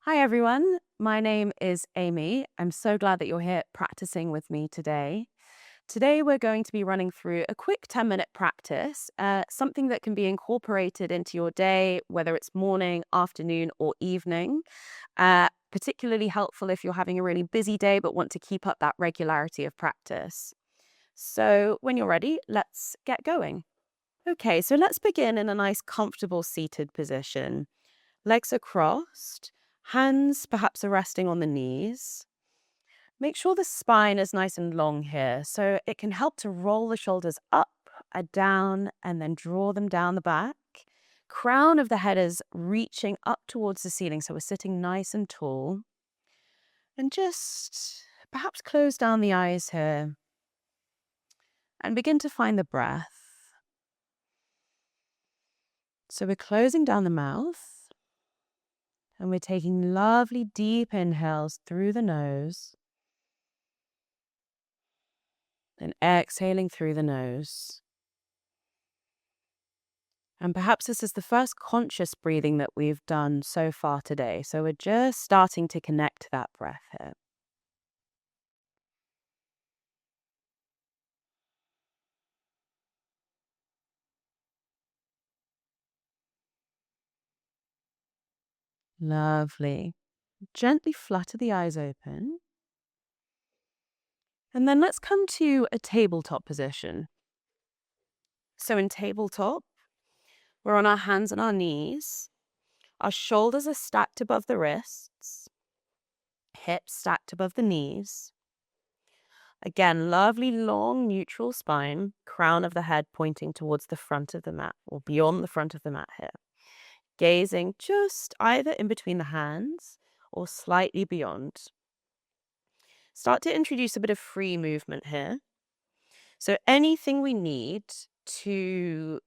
Hi, everyone. My name is Amy. I'm so glad that you're here practicing with me today. Today, we're going to be running through a quick 10-minute practice, something that can be incorporated into your day, whether it's morning, afternoon, or evening. Particularly helpful if you're having a really busy day but want to keep up that regularity of practice. So, when you're ready, let's get going. Okay, so let's begin in a nice, comfortable seated position. Legs are crossed, hands perhaps are resting on the knees. Make sure the spine is nice and long here, so it can help to roll the shoulders up, down, and then draw them down the back. Crown of the head is reaching up towards the ceiling, so we're sitting nice and tall. And just perhaps close down the eyes here and begin to find the breath. So we're closing down the mouth and we're taking lovely deep inhales through the nose and exhaling through the nose. And perhaps this is the first conscious breathing that we've done so far today. So we're just starting to connect to that breath here. Lovely. Gently flutter the eyes open. And then let's come to a tabletop position. So in tabletop, we're on our hands and our knees. Our shoulders are stacked above the wrists. Hips stacked above the knees. Again, lovely long neutral spine, crown of the head pointing towards the front of the mat or beyond the front of the mat here. Gazing just either in between the hands or slightly beyond. Start to introduce a bit of free movement here. So anything we need to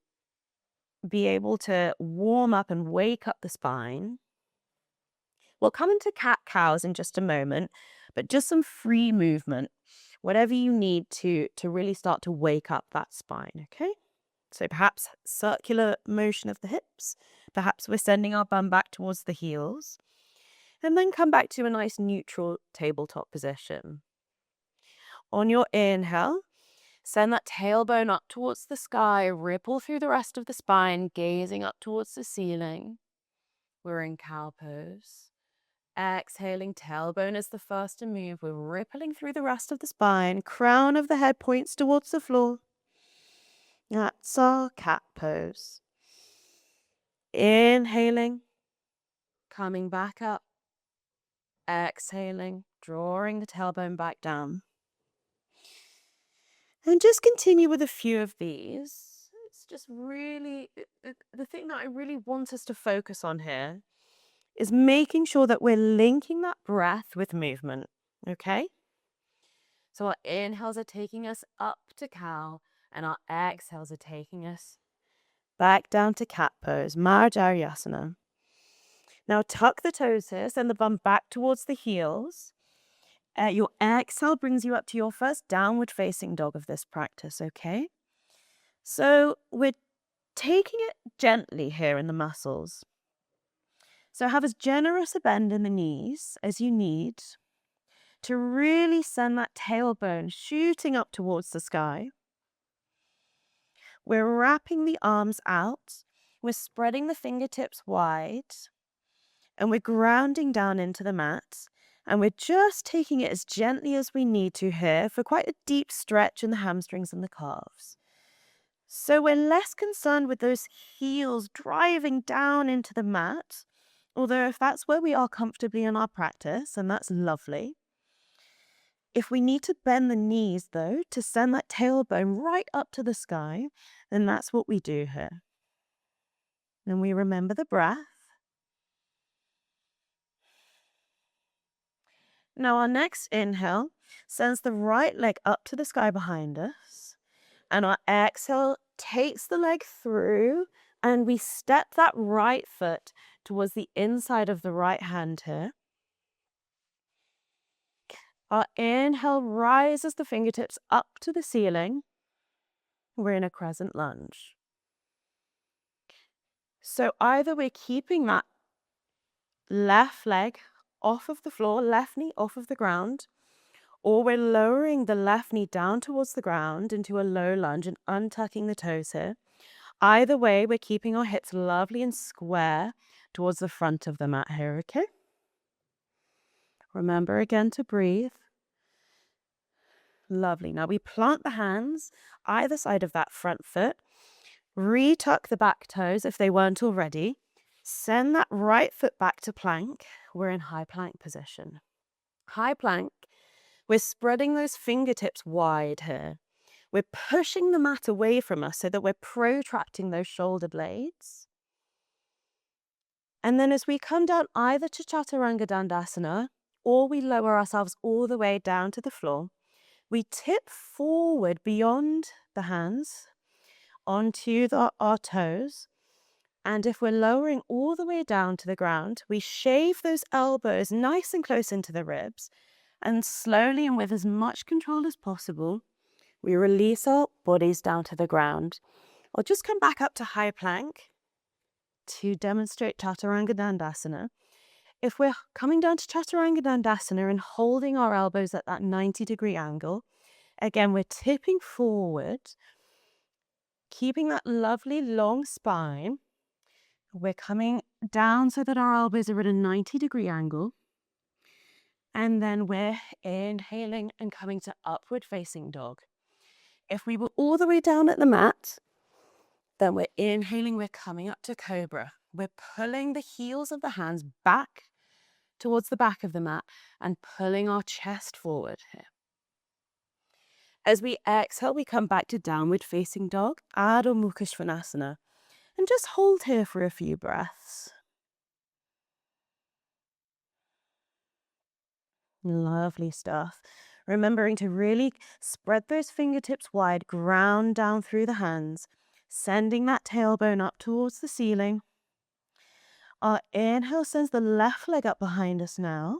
be able to warm up and wake up the spine. We'll come into cat-cows in just a moment, but just some free movement, whatever you need to really start to wake up that spine, okay? So perhaps circular motion of the hips, perhaps we're sending our bum back towards the heels, and then come back to a nice neutral tabletop position. On your inhale, send that tailbone up towards the sky, ripple through the rest of the spine, gazing up towards the ceiling. We're in cow pose. Exhaling, tailbone is the first to move. We're rippling through the rest of the spine. Crown of the head points towards the floor. That's our cat pose. Inhaling, coming back up. Exhaling, drawing the tailbone back down. And just continue with a few of these. It's just really, the thing that I really want us to focus on here is making sure that we're linking that breath with movement, okay? So our inhales are taking us up to cow, and our exhales are taking us back down to cat pose, Vinyasa. Now tuck the toes here, send the bum back towards the heels. Your exhale brings you up to your first downward facing dog of this practice, okay? So we're taking it gently here in the muscles. So have as generous a bend in the knees as you need to really send that tailbone shooting up towards the sky. We're wrapping the arms out. We're spreading the fingertips wide. And we're grounding down into the mat. And we're just taking it as gently as we need to here for quite a deep stretch in the hamstrings and the calves. So we're less concerned with those heels driving down into the mat. Although if that's where we are comfortably in our practice, and that's lovely. If we need to bend the knees, though, to send that tailbone right up to the sky, then that's what we do here. And we remember the breath. Now our next inhale sends the right leg up to the sky behind us. And our exhale takes the leg through, and we step that right foot towards the inside of the right hand here. Our inhale rises the fingertips up to the ceiling. We're in a crescent lunge. So either we're keeping that left leg off of the floor, left knee off of the ground, or we're lowering the left knee down towards the ground into a low lunge and untucking the toes here. Either way, we're keeping our hips lovely and square towards the front of the mat here, okay? Remember again to breathe. Lovely. Now we plant the hands either side of that front foot. Retuck the back toes if they weren't already. Send that right foot back to plank. We're in high plank position. High plank, we're spreading those fingertips wide here. We're pushing the mat away from us so that we're protracting those shoulder blades. And then as we come down either to Chaturanga Dandasana or we lower ourselves all the way down to the floor, we tip forward beyond the hands onto our toes. And if we're lowering all the way down to the ground, we shave those elbows nice and close into the ribs. And slowly and with as much control as possible, we release our bodies down to the ground. I'll just come back up to high plank to demonstrate Chaturanga Dandasana. If we're coming down to Chaturanga Dandasana and holding our elbows at that 90-degree angle, again, we're tipping forward, keeping that lovely long spine. We're coming down so that our elbows are at a 90-degree angle. And then we're inhaling and coming to upward facing dog. If we were all the way down at the mat, then we're inhaling, we're coming up to cobra. We're pulling the heels of the hands back towards the back of the mat and pulling our chest forward here. As we exhale, we come back to downward facing dog, Adho Mukha Svanasana, and just hold here for a few breaths. Lovely stuff. Remembering to really spread those fingertips wide, ground down through the hands, sending that tailbone up towards the ceiling. Our inhale sends the left leg up behind us now.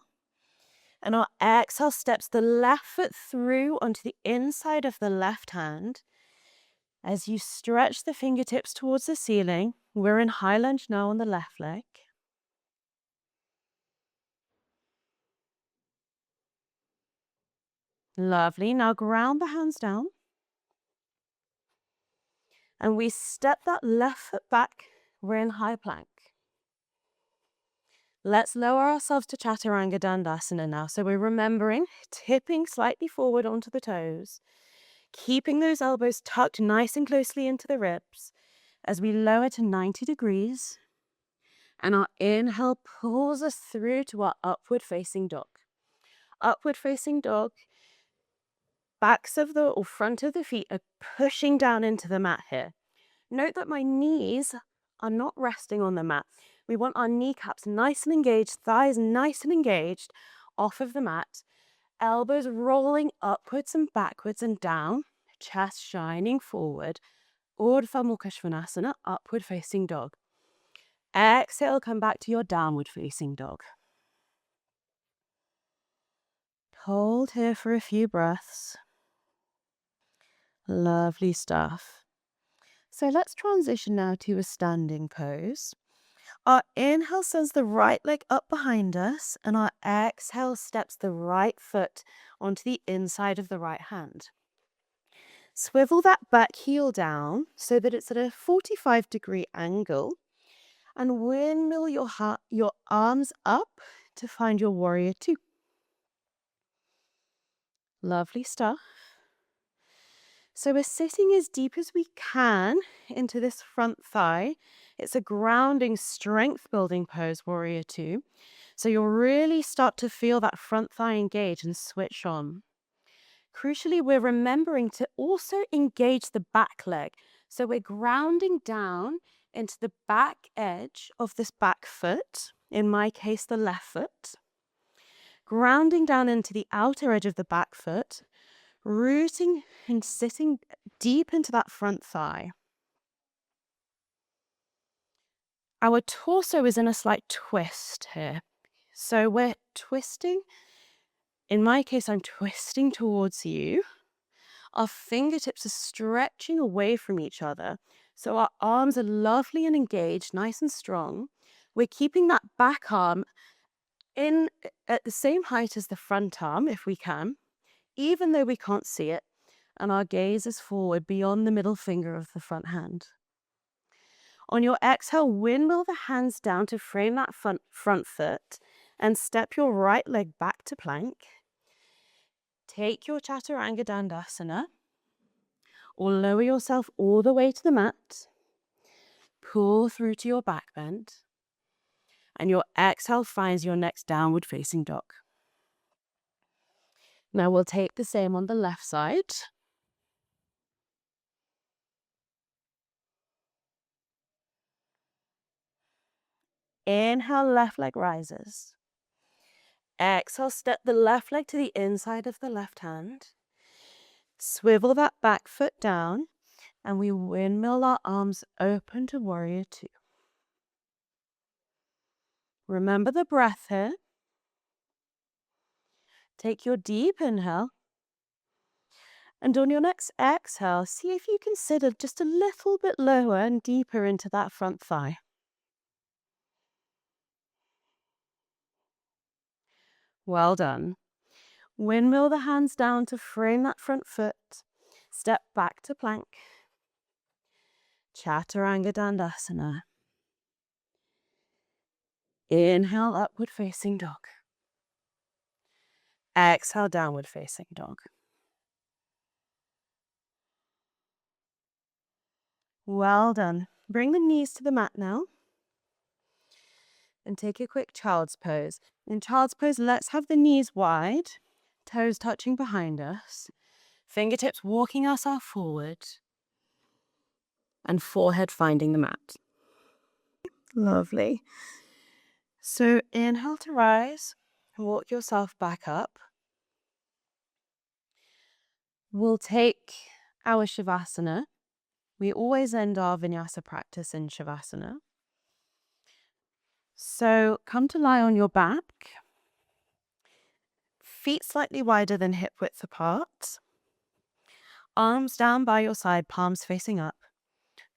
And our exhale steps the left foot through onto the inside of the left hand. As you stretch the fingertips towards the ceiling, we're in high lunge now on the left leg. Lovely. Now ground the hands down. And we step that left foot back. We're in high plank. Let's lower ourselves to Chaturanga Dandasana now. So we're remembering tipping slightly forward onto the toes, keeping those elbows tucked nice and closely into the ribs as we lower to 90 degrees. And our inhale pulls us through to our upward facing dog. Upward facing dog, backs of the or front of the feet are pushing down into the mat here. Note that my knees are not resting on the mat. We want our kneecaps nice and engaged, thighs nice and engaged off of the mat, elbows rolling upwards and backwards and down, chest shining forward, Urdhva Mukha Svanasana, upward facing dog. Exhale, come back to your downward facing dog. Hold here for a few breaths. Lovely stuff. So let's transition now to a standing pose. Our inhale sends the right leg up behind us, and our exhale steps the right foot onto the inside of the right hand. Swivel that back heel down so that it's at a 45-degree angle, and windmill your arms up to find your warrior two. Lovely stuff. So we're sitting as deep as we can into this front thigh. It's a grounding, strength-building pose, warrior two. So you'll really start to feel that front thigh engage and switch on. Crucially, we're remembering to also engage the back leg. So we're grounding down into the back edge of this back foot, in my case, the left foot. Grounding down into the outer edge of the back foot, rooting and sitting deep into that front thigh. Our torso is in a slight twist here. So we're twisting. In my case, I'm twisting towards you. Our fingertips are stretching away from each other. So our arms are lovely and engaged, nice and strong. We're keeping that back arm in at the same height as the front arm, if we can, even though we can't see it, and our gaze is forward beyond the middle finger of the front hand. On your exhale, windmill the hands down to frame that front foot and step your right leg back to plank. Take your Chaturanga Dandasana or lower yourself all the way to the mat. Pull through to your back bend. And your exhale finds your next downward facing dog. Now we'll take the same on the left side. Inhale, left leg rises. Exhale, step the left leg to the inside of the left hand. Swivel that back foot down, and we windmill our arms open to warrior two. Remember the breath here. Take your deep inhale. And on your next exhale, see if you can sit just a little bit lower and deeper into that front thigh. Well done. Windmill the hands down to frame that front foot. Step back to plank. Chaturanga Dandasana. Inhale, upward facing dog. Exhale, downward facing dog. Well done. Bring the knees to the mat now. And take a quick child's pose. In child's pose, let's have the knees wide, toes touching behind us, fingertips walking ourselves forward, and forehead finding the mat. Lovely. So inhale to rise, walk yourself back up. We'll take our Shavasana. We always end our Vinyasa practice in Shavasana. So come to lie on your back, feet slightly wider than hip width apart, arms down by your side, palms facing up,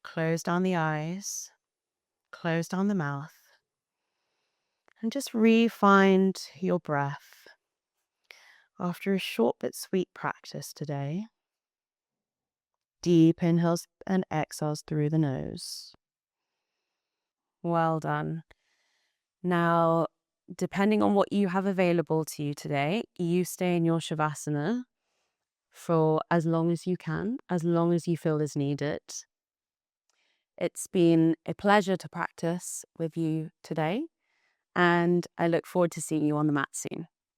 close down the eyes, close down the mouth, and just re-find your breath after a short but sweet practice today. Deep inhales and exhales through the nose. Well done. Now, depending on what you have available to you today, you stay in your Shavasana for as long as you can, as long as you feel is needed. It's been a pleasure to practice with you today, and I look forward to seeing you on the mat soon.